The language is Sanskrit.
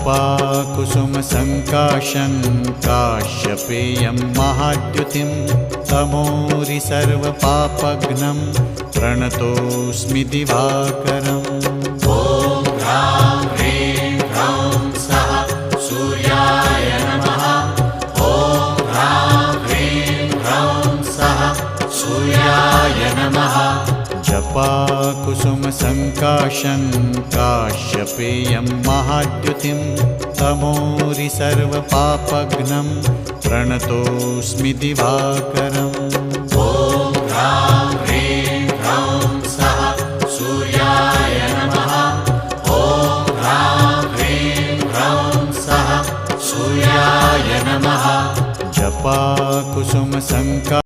जपाकुसुमसङ्काशं काश्यपेयं महाद्युतिं तमोरि सर्वपापघ्नं प्रणतोऽस्मि दिवाकरम्। ॐ ह्रां ह्रीं ह्रौं सः सूर्याय नमः। ॐ ह्रां ह्रीं ह्रौं सः सूर्याय नमः। जपाकुसुमसङ्काशं काश्यपेयं महाद्युतिं तमोरि सर्वपापघ्नं प्रणतोऽस्मि दिवाकरम्।